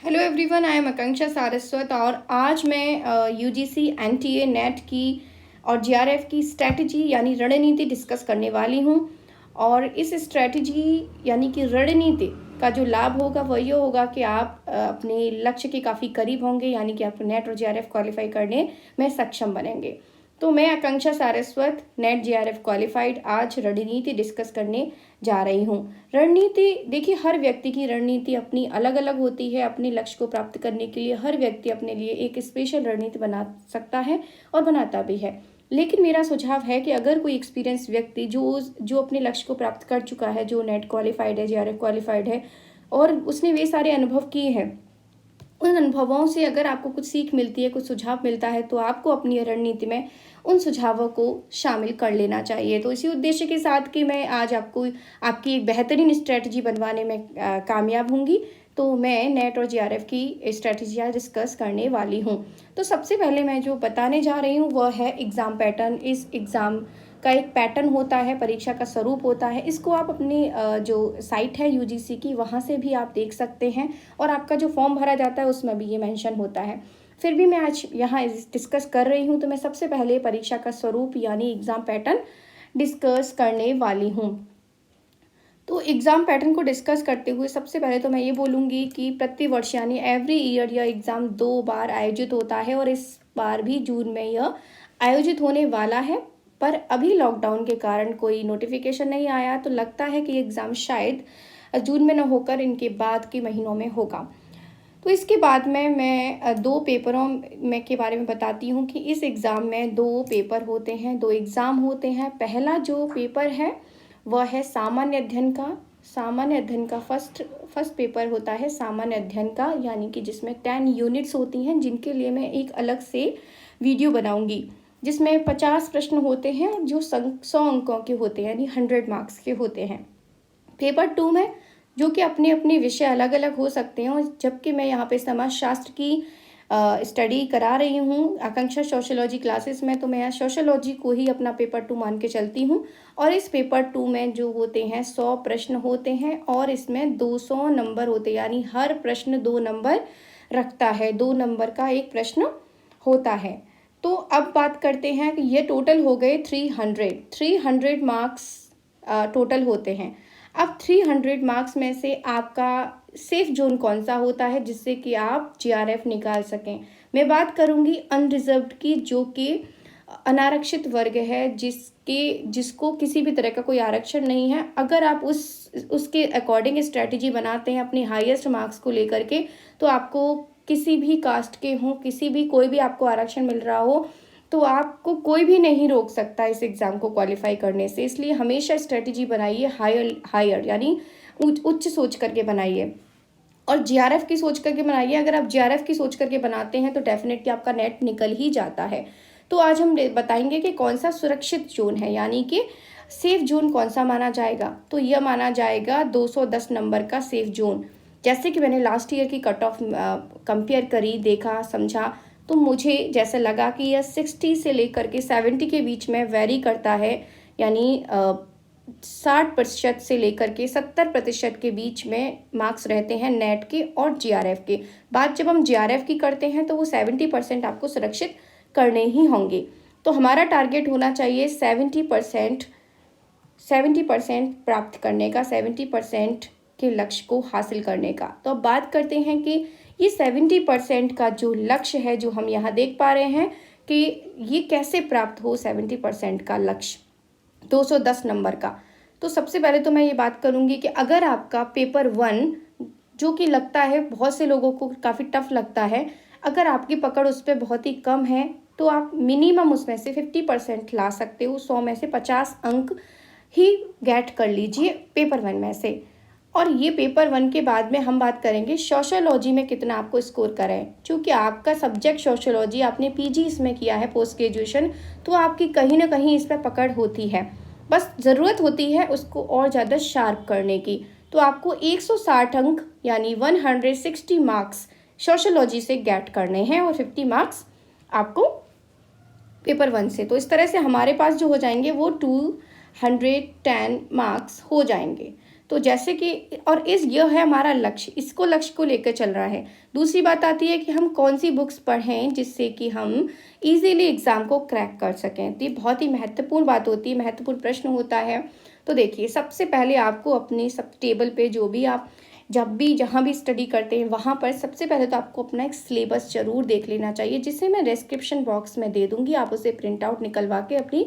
Hello everyone, I am आकांक्षा सारस्वत और आज मैं यूजीसी एनटीए नेट की और जीआरएफ की स्ट्रैटेजी यानी रणनीति डिस्कस करने वाली हूँ। और इस स्ट्रैटेजी यानी कि रणनीति का जो लाभ होगा वह ये होगा कि आप अपने लक्ष्य के काफ़ी करीब होंगे, यानी कि आप नेट और जीआरएफ क्वालिफाई करने में सक्षम बनेंगे। तो मैं आकांक्षा सारस्वत नेट जीआरएफ क्वालिफाइड आज रणनीति डिस्कस करने जा रही हूँ। रणनीति देखिए, हर व्यक्ति की रणनीति अपनी अलग अलग होती है। अपने लक्ष्य को प्राप्त करने के लिए हर व्यक्ति अपने लिए एक स्पेशल रणनीति बना सकता है और बनाता भी है। लेकिन मेरा सुझाव है कि अगर कोई एक्सपीरियंस व्यक्ति जो अपने लक्ष्य को प्राप्त कर चुका है, जो नेट क्वालिफाइड है, जीआरएफ क्वालिफाइड है और उसने वे सारे अनुभव किए हैं, उन अनुभवों से अगर आपको कुछ सीख मिलती है, कुछ सुझाव मिलता है, तो आपको अपनी रणनीति में उन सुझावों को शामिल कर लेना चाहिए। तो इसी उद्देश्य के साथ कि मैं आज आपको आपकी एक बेहतरीन स्ट्रेटजी बनवाने में कामयाब होंगी, तो मैं नेट और जीआरएफ की स्ट्रेटजी आज डिस्कस करने वाली हूँ। तो सबसे पहले मैं जो बताने जा रही हूँ वह है एग्ज़ाम पैटर्न। इस एग्ज़ाम का एक पैटर्न होता है, परीक्षा का स्वरूप होता है। इसको आप अपनी जो साइट है यूजीसी की, वहाँ से भी आप देख सकते हैं और आपका जो फॉर्म भरा जाता है उसमें भी ये मेंशन होता है। फिर भी मैं आज यहाँ डिस्कस कर रही हूँ, तो मैं सबसे पहले परीक्षा का स्वरूप यानी एग्ज़ाम पैटर्न डिस्कस करने वाली हूँ। तो एग्ज़ाम पैटर्न को डिस्कस करते हुए सबसे पहले तो मैं ये बोलूँगी कि प्रतिवर्ष यानी एवरी ईयर यह एग्ज़ाम 2 बार आयोजित होता है और इस बार भी जून में यह आयोजित होने वाला है। पर अभी लॉकडाउन के कारण कोई नोटिफिकेशन नहीं आया, तो लगता है कि एग्ज़ाम शायद जून में न होकर इनके बाद के महीनों में होगा। तो इसके बाद में मैं दो पेपरों में के बारे में बताती हूँ कि इस एग्ज़ाम में दो पेपर होते हैं, दो एग्ज़ाम होते हैं। पहला जो पेपर है वह है सामान्य अध्ययन का। सामान्य अध्ययन का फर्स्ट पेपर होता है सामान्य अध्ययन का, यानी कि जिसमें 10 यूनिट्स होती हैं, जिनके लिए मैं एक अलग से वीडियो बनाऊंगी, जिसमें 50 प्रश्न होते हैं और जो 100 अंकों के होते हैं, यानी 100 मार्क्स के होते हैं। पेपर 2 में जो कि अपने अपने विषय अलग अलग हो सकते हैं, और जबकि मैं यहाँ पे समाजशास्त्र की स्टडी करा रही हूँ आकांक्षा सोशियोलॉजी क्लासेस में, तो मैं यहाँ सोशियोलॉजी को ही अपना पेपर 2 मान के चलती हूँ। और इस पेपर 2 में जो होते हैं 100 प्रश्न होते हैं और इसमें 200 नंबर होते हैं, यानी हर प्रश्न 2 नंबर रखता है, 2 नंबर का एक प्रश्न होता है। तो अब बात करते हैं कि ये टोटल हो गए 300 मार्क्स टोटल होते हैं। अब 300 मार्क्स में से आपका सेफ जोन कौन सा होता है जिससे कि आप जीआरएफ निकाल सकें। मैं बात करूंगी अनरिजर्व्ड की, जो कि अनारक्षित वर्ग है, जिसको किसी भी तरह का कोई आरक्षण नहीं है। अगर आप उसके अकॉर्डिंग स्ट्रेटजी बनाते हैं अपने हाईएस्ट मार्क्स को लेकर के, तो आपको किसी भी कास्ट के हों, कोई भी आपको आरक्षण मिल रहा हो, तो आपको कोई भी नहीं रोक सकता इस एग्ज़ाम को क्वालिफाई करने से। इसलिए हमेशा स्ट्रेटजी बनाइए हायर यानी उच्च सोच करके बनाइए और जीआरएफ की सोच करके बनाइए। अगर आप जीआरएफ की सोच करके बनाते हैं तो डेफिनेटली आपका नेट निकल ही जाता है। तो आज हम बताएंगे कि कौन सा सुरक्षित जोन है, यानी कि सेफ जोन कौन सा माना जाएगा। तो यह माना जाएगा 210 नंबर का सेफ जोन। जैसे कि मैंने लास्ट ईयर की कट ऑफ कंपेयर करी, देखा, समझा, तो मुझे जैसे लगा कि यह 60 से लेकर के 70 के बीच में वेरी करता है, यानी 60% से लेकर के 70% के बीच में मार्क्स रहते हैं नेट के और जीआरएफ के। बात जब हम जीआरएफ की करते हैं तो वो 70% आपको सुरक्षित करने ही होंगे। तो हमारा टारगेट होना चाहिए 70% प्राप्त करने का, 70% के लक्ष्य को हासिल करने का। तो अब बात करते हैं कि ये 70% का जो लक्ष्य है, जो हम यहाँ देख पा रहे हैं कि ये कैसे प्राप्त हो 70% का लक्ष्य 210 नंबर का। तो सबसे पहले तो मैं ये बात करूँगी कि अगर आपका पेपर 1, जो कि लगता है बहुत से लोगों को काफ़ी टफ लगता है, अगर आपकी पकड़ उस पर बहुत ही कम है, तो आप मिनिमम उसमें से 50% ला सकते हो। 100 में से 50 अंक ही गेट कर लीजिए पेपर 1 में से। और ये पेपर 1 के बाद में हम बात करेंगे सोशियोलॉजी में कितना आपको स्कोर करें। चूँकि आपका सब्जेक्ट सोशियोलॉजी, आपने पीजी इसमें किया है पोस्ट ग्रेजुएशन, तो आपकी कहीं ना कहीं इस पर पकड़ होती है, बस ज़रूरत होती है उसको और ज़्यादा शार्प करने की। तो आपको 160 अंक यानी 160 मार्क्स सोशियोलॉजी से गेट करने हैं और 50 मार्क्स आपको पेपर 1 से। तो इस तरह से हमारे पास जो हो जाएंगे वो 210 मार्क्स हो जाएंगे। तो जैसे कि और यह है हमारा लक्ष्य, इसको लक्ष्य को लेकर चल रहा है। दूसरी बात आती है कि हम कौन सी बुक्स पढ़ें जिससे कि हम इजीली एग्ज़ाम को क्रैक कर सकें। तो ये बहुत ही महत्वपूर्ण बात होती है, महत्वपूर्ण प्रश्न होता है। तो देखिए, सबसे पहले आपको अपने सब टेबल पे जो भी आप जब भी जहाँ भी स्टडी करते हैं वहाँ पर सबसे पहले तो आपको अपना एक सिलेबस ज़रूर देख लेना चाहिए, जिसे मैं डिस्क्रिप्शन बॉक्स में दे दूँगी। आप उसे प्रिंट आउट निकलवा के अपनी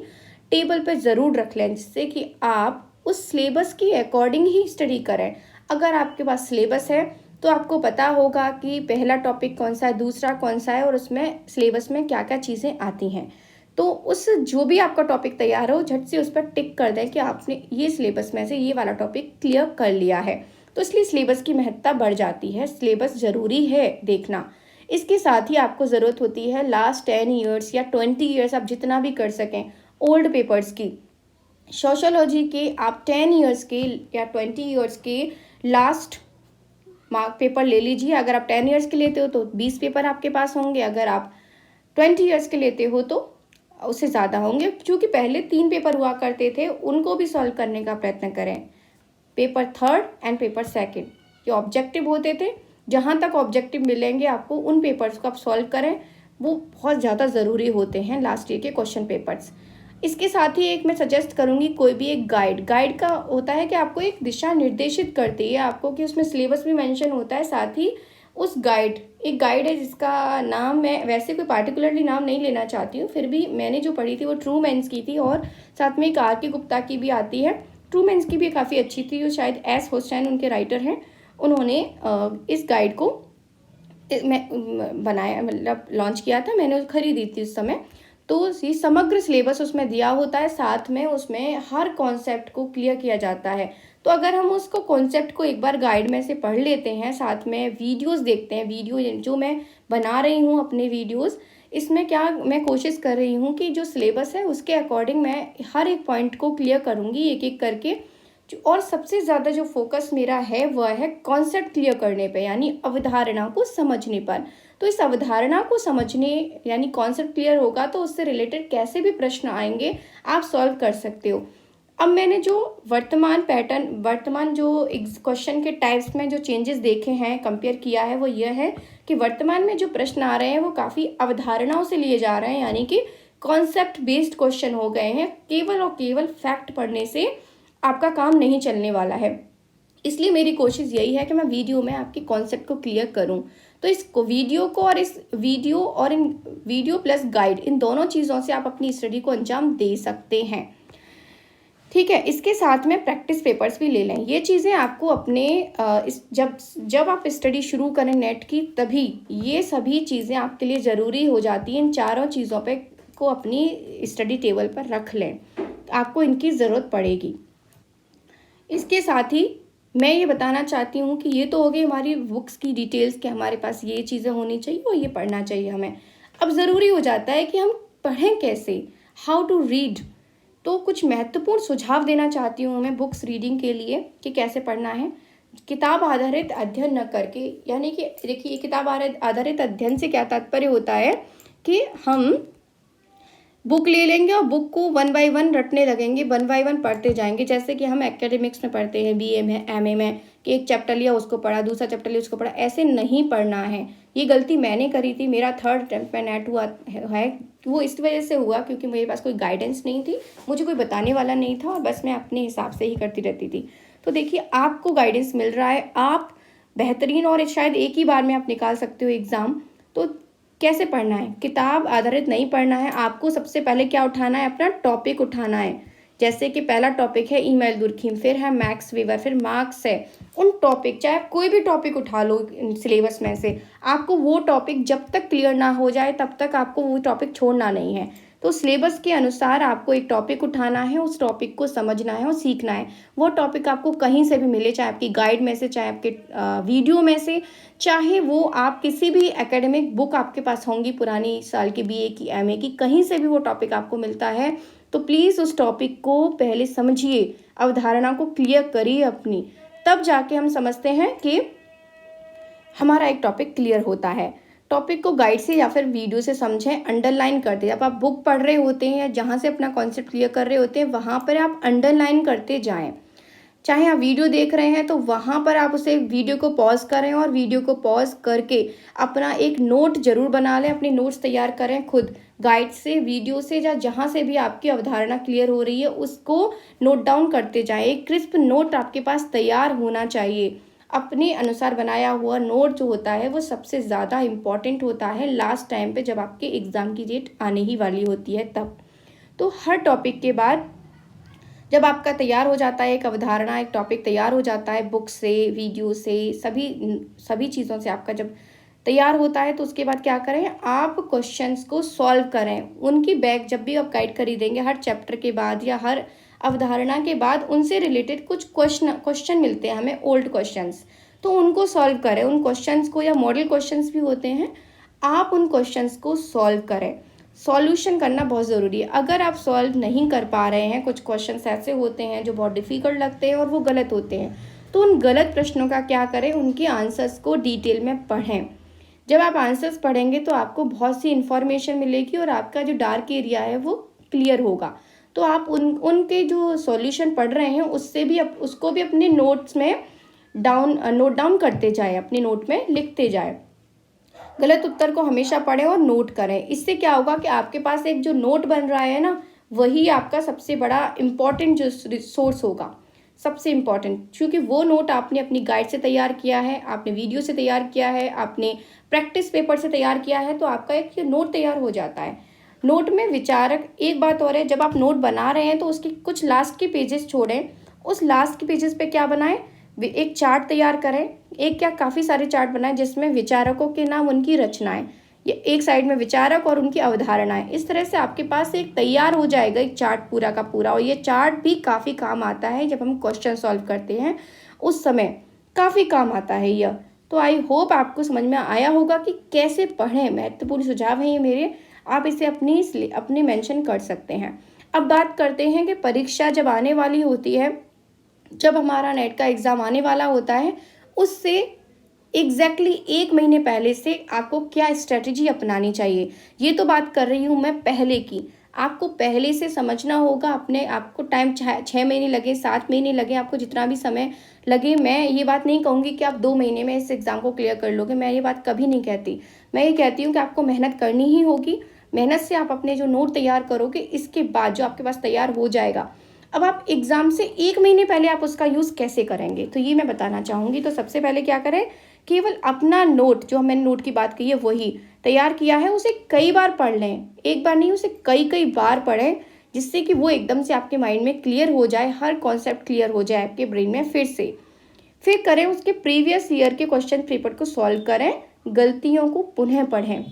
टेबल पर ज़रूर रख लें, जिससे कि आप उस सिलेबस के अकॉर्डिंग ही स्टडी करें। अगर आपके पास सिलेबस है तो आपको पता होगा कि पहला टॉपिक कौन सा है, दूसरा कौन सा है और उसमें सिलेबस में क्या क्या चीज़ें आती हैं। तो उस जो भी आपका टॉपिक तैयार हो, झट से उस पर टिक कर दें कि आपने ये सिलेबस में से ये वाला टॉपिक क्लियर कर लिया है। तो इसलिए सिलेबस की महत्ता बढ़ जाती है, सिलेबस ज़रूरी है देखना। इसके साथ ही आपको ज़रूरत होती है लास्ट 10 ईयर्स या 20 ईयर्स, आप जितना भी कर सकें, ओल्ड पेपर्स की। सोशियोलॉजी के आप 10 ईयर्स के या 20 ईयर्स के लास्ट मार्क पेपर ले लीजिए। अगर आप 10 ईयर्स के लेते हो तो 20 पेपर आपके पास होंगे, अगर आप 20 ईयर्स के लेते हो तो उससे ज़्यादा होंगे, क्योंकि पहले 3 पेपर हुआ करते थे, उनको भी सॉल्व करने का प्रयत्न करें। Paper third and paper second ये ऑब्जेक्टिव होते थे। जहाँ तक ऑब्जेक्टिव मिलेंगे आपको, उन पेपर्स को आप सॉल्व करें, वो बहुत ज़्यादा ज़रूरी होते हैं लास्ट ईयर के क्वेश्चन पेपर्स। इसके साथ ही एक मैं सजेस्ट करूँगी, कोई भी एक गाइड का होता है कि आपको एक दिशा निर्देशित करती है आपको, कि उसमें सिलेबस भी मेंशन होता है, साथ ही उस एक गाइड है जिसका नाम मैं वैसे कोई पार्टिकुलरली नाम नहीं लेना चाहती हूँ, फिर भी मैंने जो पढ़ी थी वो ट्रूमैन्स की थी, और साथ में एक R.K. गुप्ता की भी आती है। ट्रूमैन्स की भी काफ़ी अच्छी थी, जो शायद एस हुसैन उनके राइटर हैं। उन्होंने इस गाइड को बनाया, मतलब लॉन्च किया था, मैंने खरीदी थी उस समय। तो ये समग्र सिलेबस उसमें दिया होता है, साथ में उसमें हर कॉन्सेप्ट को क्लियर किया जाता है। तो अगर हम उसको कॉन्सेप्ट को एक बार गाइड में से पढ़ लेते हैं, साथ में वीडियोस देखते हैं, वीडियो जो मैं बना रही हूँ अपने वीडियोस, इसमें क्या मैं कोशिश कर रही हूँ कि जो सिलेबस है उसके अकॉर्डिंग मैं हर एक पॉइंट को क्लियर करूँगी एक एक करके। और सबसे ज़्यादा जो फोकस मेरा है वह है कॉन्सेप्ट क्लियर करने पे, यानी अवधारणा को समझने पर। तो इस अवधारणा को समझने यानी कॉन्सेप्ट क्लियर होगा तो उससे रिलेटेड कैसे भी प्रश्न आएंगे आप सॉल्व कर सकते हो। अब मैंने जो वर्तमान जो क्वेश्चन के टाइप्स में जो चेंजेस देखे हैं, कंपेयर किया है, वो यह है कि वर्तमान में जो प्रश्न आ रहे हैं वो काफ़ी अवधारणाओं से लिए जा रहे हैं, यानी कि कॉन्सेप्ट बेस्ड क्वेश्चन हो गए हैं। केवल और केवल फैक्ट पढ़ने से आपका काम नहीं चलने वाला है। इसलिए मेरी कोशिश यही है कि मैं वीडियो में आपके कॉन्सेप्ट को क्लियर करूं। तो इस वीडियो को और इस वीडियो और इन वीडियो प्लस गाइड, इन दोनों चीज़ों से आप अपनी स्टडी को अंजाम दे सकते हैं। ठीक है, इसके साथ में प्रैक्टिस पेपर्स भी ले लें। ये चीज़ें आपको अपने जब आप स्टडी शुरू करें नेट की, तभी ये सभी चीज़ें आपके लिए ज़रूरी हो जाती हैं। इन चारों चीज़ों पे को अपनी स्टडी टेबल पर रख लें, आपको इनकी ज़रूरत पड़ेगी। इसके साथ ही मैं ये बताना चाहती हूँ कि ये तो हो गई हमारी बुक्स की डिटेल्स कि हमारे पास ये चीज़ें होनी चाहिए और ये पढ़ना चाहिए हमें। अब ज़रूरी हो जाता है कि हम पढ़ें कैसे, हाउ टू रीड। तो कुछ महत्वपूर्ण सुझाव देना चाहती हूँ मैं बुक्स रीडिंग के लिए कि कैसे पढ़ना है। किताब आधारित अध्ययन न करके, यानी कि देखिए, किताब आधारित अध्ययन से क्या तात्पर्य होता है कि हम बुक ले लेंगे और बुक को 1 बाय 1 रटने लगेंगे, 1 बाय 1 पढ़ते जाएंगे। जैसे कि हम एकेडमिक्स में पढ़ते हैं, BA में, MA में, कि एक चैप्टर लिया उसको पढ़ा, दूसरा चैप्टर लिया उसको पढ़ा, ऐसे नहीं पढ़ना है। ये गलती मैंने करी थी, मेरा 3rd अटेम्प्ट में नेट हुआ है। वो इस वजह से हुआ क्योंकि मेरे पास कोई गाइडेंस नहीं थी, मुझे कोई बताने वाला नहीं था, और बस मैं अपने हिसाब से ही करती रहती थी। तो देखिए, आपको गाइडेंस मिल रहा है, आप बेहतरीन, और शायद एक ही बार में आप निकाल सकते हो एग्ज़ाम। तो कैसे पढ़ना है, किताब आधारित नहीं पढ़ना है। आपको सबसे पहले क्या उठाना है, अपना टॉपिक उठाना है। जैसे कि पहला टॉपिक है ईमेल दुर्खिम, फिर है मैक्स वेबर, फिर मार्क्स है। उन टॉपिक, चाहे कोई भी टॉपिक उठा लो सिलेबस में से, आपको वो टॉपिक जब तक क्लियर ना हो जाए तब तक आपको वो टॉपिक छोड़ना नहीं है। तो सिलेबस के अनुसार आपको एक टॉपिक उठाना है, उस टॉपिक को समझना है और सीखना है। वो टॉपिक आपको कहीं से भी मिले, चाहे आपकी गाइड में से, चाहे आपके वीडियो में से, चाहे वो आप किसी भी एकेडमिक बुक आपके पास होंगी पुरानी साल की, BA की, MA की, कहीं से भी वो टॉपिक आपको मिलता है, तो प्लीज़ उस टॉपिक को पहले समझिए, अवधारणा को क्लियर करिए अपनी, तब जाके हम समझते हैं कि हमारा एक टॉपिक क्लियर होता है। टॉपिक को गाइड से या फिर वीडियो से समझें, अंडरलाइन कर दें। जब आप बुक पढ़ रहे होते हैं या जहाँ से अपना कॉन्सेप्ट क्लियर कर रहे होते हैं, वहाँ पर आप अंडरलाइन करते जाएं। चाहे आप वीडियो देख रहे हैं तो वहाँ पर आप उसे वीडियो को पॉज करें और वीडियो को पॉज करके अपना एक नोट ज़रूर बना लें, अपने नोट्स तैयार करें खुद, गाइड से, वीडियो से, या जहाँ से भी आपकी अवधारणा क्लियर हो रही है उसको नोट डाउन करते जाएं। एक क्रिस्प नोट आपके पास तैयार होना चाहिए। अपने अनुसार बनाया हुआ नोट जो होता है वो सबसे ज़्यादा इम्पॉर्टेंट होता है लास्ट टाइम पे, जब आपके एग्ज़ाम की डेट आने ही वाली होती है तब। तो हर टॉपिक के बाद जब आपका तैयार हो जाता है, एक अवधारणा, एक टॉपिक तैयार हो जाता है बुक से, वीडियो से, सभी चीज़ों से आपका जब तैयार होता है, तो उसके बाद क्या करें, आप क्वेश्चंस को सॉल्व करें। उनकी बैग जब भी आप गाइड खरीदेंगे, हर चैप्टर के बाद या हर अवधारणा के बाद उनसे रिलेटेड कुछ क्वेश्चन मिलते हैं हमें, ओल्ड क्वेश्चंस, तो उनको सॉल्व करें। उन क्वेश्चंस को, या मॉडल क्वेश्चंस भी होते हैं, आप उन क्वेश्चंस को सॉल्व करें। सॉल्यूशन करना बहुत ज़रूरी है। अगर आप सॉल्व नहीं कर पा रहे हैं, कुछ क्वेश्चंस ऐसे होते हैं जो बहुत डिफ़िकल्ट लगते हैं और वो गलत होते हैं, तो उन गलत प्रश्नों का क्या करें, उनके आंसर्स को डिटेल में पढ़ें। जब आप आंसर्स पढ़ेंगे तो आपको बहुत सी इन्फॉर्मेशन मिलेगी और आपका जो डार्क एरिया है वो क्लियर होगा। तो आप उनके जो सॉल्यूशन पढ़ रहे हैं उससे भी उसको भी अपने नोट्स में नोट डाउन करते जाएं, अपने नोट में लिखते जाएं। गलत उत्तर को हमेशा पढ़ें और नोट करें। इससे क्या होगा कि आपके पास एक जो नोट बन रहा है ना, वही आपका सबसे बड़ा इम्पॉर्टेंट जो सोर्स होगा, सबसे इम्पॉर्टेंट, क्योंकि वो नोट आपने अपनी गाइड से तैयार किया है, आपने वीडियो से तैयार किया है, आपने प्रैक्टिस पेपर से तैयार किया है, तो आपका एक नोट तैयार हो जाता है। नोट में विचारक, एक बात और है, जब आप नोट बना रहे हैं तो उसके कुछ लास्ट के पेजेस छोड़ें। उस लास्ट के पेजेस पे क्या बनाएं, एक चार्ट तैयार करें, एक क्या काफ़ी सारे चार्ट बनाएं जिसमें विचारकों के नाम, उनकी रचनाएं, ये एक साइड में विचारक और उनकी अवधारणाएं, इस तरह से आपके पास एक तैयार हो जाएगा एक चार्ट पूरा का पूरा। और ये चार्ट भी काफ़ी काम आता है जब हम क्वेश्चन सॉल्व करते हैं, उस समय काफ़ी काम आता है यह। तो आई होप आपको समझ में आया होगा कि कैसे पढ़ें। महत्वपूर्ण सुझाव हैं ये मेरे, आप इसे अपनी मेंशन कर सकते हैं। अब बात करते हैं कि परीक्षा जब आने वाली होती है, जब हमारा नेट का एग्ज़ाम आने वाला होता है, उससे एग्जैक्टली 1 महीने पहले से आपको क्या स्ट्रेटजी अपनानी चाहिए। ये तो बात कर रही हूँ मैं पहले की। आपको पहले से समझना होगा, अपने आपको टाइम 6 महीने लगे, 7 महीने लगे, आपको जितना भी समय लगे। मैं ये बात नहीं कहूँगी कि आप 2 महीने में इस एग्ज़ाम को क्लियर कर लोगे, मैं ये बात कभी नहीं कहती। मैं ये कहती हूँ कि आपको मेहनत करनी ही होगी। मेहनत से आप अपने जो नोट तैयार करोगे, इसके बाद जो आपके पास तैयार हो जाएगा, अब आप एग्ज़ाम से 1 महीने पहले आप उसका यूज़ कैसे करेंगे, तो ये मैं बताना चाहूँगी। तो सबसे पहले क्या करें, केवल अपना नोट, जो मैंने नोट की बात की है वही तैयार किया है, उसे कई बार पढ़ लें। एक बार नहीं, उसे कई कई बार पढ़ें, जिससे कि वो एकदम से आपके माइंड में क्लियर हो जाए, हर कॉन्सेप्ट क्लियर हो जाए आपके ब्रेन में फिर से। फिर करें उसके प्रीवियस ईयर के क्वेश्चन पेपर को सॉल्व करें, गलतियों को पुनः पढ़ें।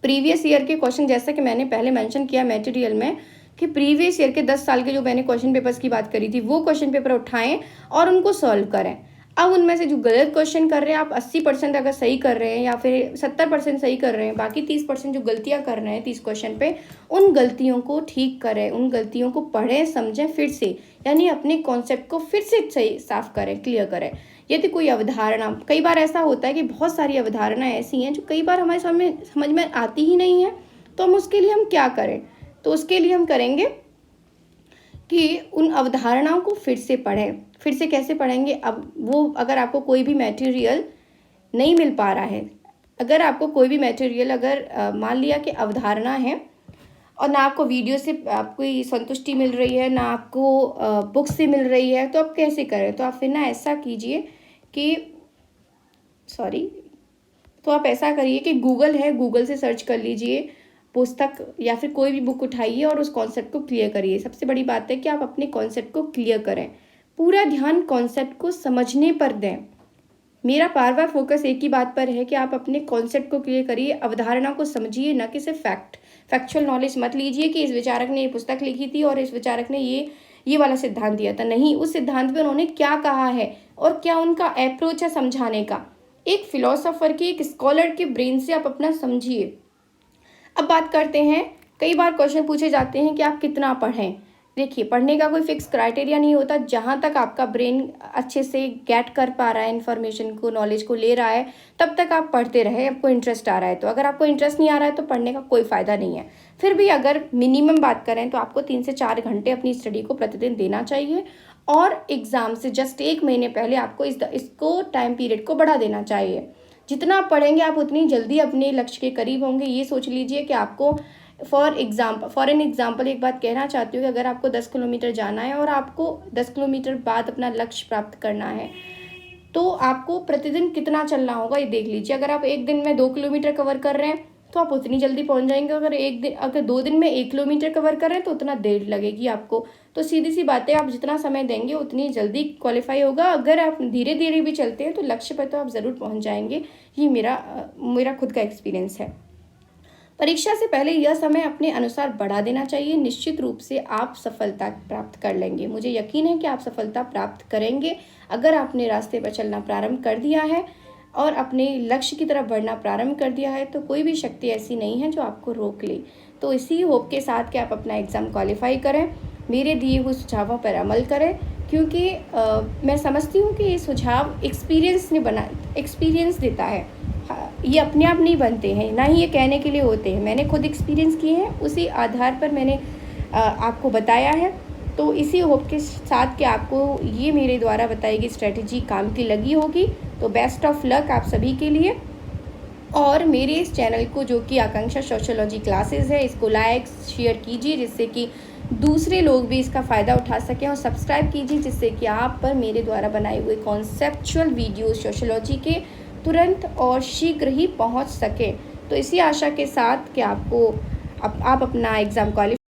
प्रीवियस ईयर के क्वेश्चन, जैसा कि मैंने पहले मेंशन किया मटेरियल में, कि प्रीवियस ईयर के 10 साल के जो मैंने क्वेश्चन पेपर्स की बात करी थी, वो क्वेश्चन पेपर उठाएं और उनको सॉल्व करें। अब उनमें से जो गलत क्वेश्चन कर रहे हैं, आप 80% अगर सही कर रहे हैं या फिर 70% सही कर रहे हैं, बाकी 30% जो गलतियां कर रहे हैं 30 क्वेश्चन पे, उन गलतियों को ठीक करें, उन गलतियों को पढ़ें, समझें फिर से, यानी अपने कॉन्सेप्ट को फिर से सही साफ करें, क्लियर करें। यदि कोई अवधारणा, कई बार ऐसा होता है कि बहुत सारी अवधारणाएं ऐसी हैं जो कई बार हमारे समझ में आती ही नहीं है, तो उसके लिए हम क्या करें, तो उसके लिए हम करेंगे कि उन अवधारणाओं को फिर से पढ़ें। फिर से कैसे पढ़ेंगे, अब वो, अगर आपको कोई भी मटेरियल नहीं मिल पा रहा है, अगर आपको कोई भी मटेरियल, अगर मान लिया कि अवधारणा है और ना आपको वीडियो से आपको संतुष्टि मिल रही है, ना आपको बुक से मिल रही है, तो आप कैसे करें, तो आप फिर ना ऐसा कीजिए कि तो आप ऐसा करिए कि गूगल है, गूगल से सर्च कर लीजिए पुस्तक या फिर कोई भी बुक उठाइए और उस कॉन्सेप्ट को क्लियर करिए। सबसे बड़ी बात है कि आप अपने कॉन्सेप्ट को क्लियर करें, पूरा ध्यान कॉन्सेप्ट को समझने पर दें। मेरा बार बार फोकस एक ही बात पर है कि आप अपने कॉन्सेप्ट को क्लियर करिए, अवधारणा को समझिए, न कि सिर्फ फैक्चुअल नॉलेज मत लीजिए कि इस विचारक ने ये पुस्तक लिखी थी और इस विचारक ने ये वाला सिद्धांत दिया था। नहीं, उस सिद्धांत पर उन्होंने क्या कहा है और क्या उनका अप्रोच है समझाने का। एक फिलोसोफर की, एक स्कॉलर के ब्रेन से आप अपना समझिए। अब बात करते हैं, कई बार क्वेश्चन पूछे जाते हैं कि आप कितना पढ़ें। देखिए, पढ़ने का कोई फिक्स क्राइटेरिया नहीं होता। जहाँ तक आपका ब्रेन अच्छे से गेट कर पा रहा है, इन्फॉर्मेशन को, नॉलेज को ले रहा है, तब तक आप पढ़ते रहे, आपको इंटरेस्ट आ रहा है। तो अगर आपको इंटरेस्ट नहीं आ रहा है तो पढ़ने का कोई फ़ायदा नहीं है। फिर भी अगर मिनिमम बात करें तो आपको 3 से 4 घंटे अपनी स्टडी को प्रतिदिन देना चाहिए और एग्ज़ाम से जस्ट 1 महीने पहले आपको इसको टाइम पीरियड को बढ़ा देना चाहिए। जितना आप पढ़ेंगे आप उतनी जल्दी अपने लक्ष्य के करीब होंगे। ये सोच लीजिए कि आपको फॉर एन एग्ज़ाम्पल एक बात कहना चाहती हूँ कि अगर आपको 10 किलोमीटर जाना है और आपको 10 किलोमीटर बाद अपना लक्ष्य प्राप्त करना है, तो आपको प्रतिदिन कितना चलना होगा ये देख लीजिए। अगर आप एक दिन में 2 किलोमीटर कवर कर रहे हैं तो आप उतनी जल्दी पहुंच जाएंगे। अगर 2 दिन में 1 किलोमीटर कवर कर रहे हैं तो उतना देर लगेगी आपको। तो सीधी सी बात है, आप जितना समय देंगे उतनी जल्दी क्वालिफाई होगा। अगर आप धीरे धीरे भी चलते हैं तो लक्ष्य पर तो आप ज़रूर पहुँच जाएंगे। ये मेरा खुद का एक्सपीरियंस है। परीक्षा से पहले यह समय अपने अनुसार बढ़ा देना चाहिए। निश्चित रूप से आप सफलता प्राप्त कर लेंगे। मुझे यकीन है कि आप सफलता प्राप्त करेंगे अगर आपने रास्ते पर चलना प्रारंभ कर दिया है और अपने लक्ष्य की तरफ बढ़ना प्रारंभ कर दिया है, तो कोई भी शक्ति ऐसी नहीं है जो आपको रोक ले। तो इसी होप के साथ कि आप अपना एग्ज़ाम क्वालिफाई करें, मेरे दिए हुए सुझावों पर अमल करें, क्योंकि मैं समझती हूँ कि ये सुझाव एक्सपीरियंस देता है। ये अपने आप नहीं बनते हैं, ना ही ये कहने के लिए होते हैं। मैंने खुद एक्सपीरियंस किए हैं, उसी आधार पर मैंने आपको बताया है। तो इसी होप के साथ कि आपको ये मेरे द्वारा बताई गई स्ट्रेटजी काम की लगी होगी। तो बेस्ट ऑफ लक आप सभी के लिए। और मेरे इस चैनल को, जो कि आकांक्षा सोशियोलॉजी क्लासेस है, इसको लाइक शेयर कीजिए जिससे कि दूसरे लोग भी इसका फ़ायदा उठा सकें, और सब्सक्राइब कीजिए जिससे कि आप पर मेरे द्वारा बनाए हुए कॉन्सेप्चुअल वीडियो सोशियोलॉजी के तुरंत और शीघ्र ही पहुंच सके। तो इसी आशा के साथ कि आप अपना एग्ज़ाम क्वालिफाई